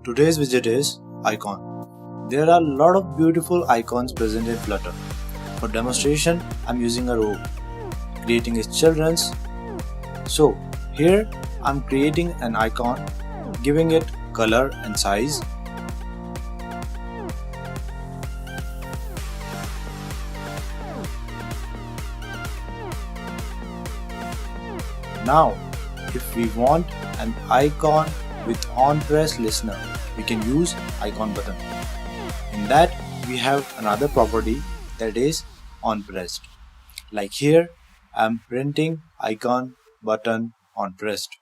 Today's widget is icon. There are a lot of beautiful icons present in Flutter. For demonstration, I'm using a row. Creating is children's. So here I'm creating an icon, giving it color and size. Now, if we want an icon with on-press listener, we can use icon button. In that, we have another property that is on-pressed. Like here, I'm printing icon button on pressed.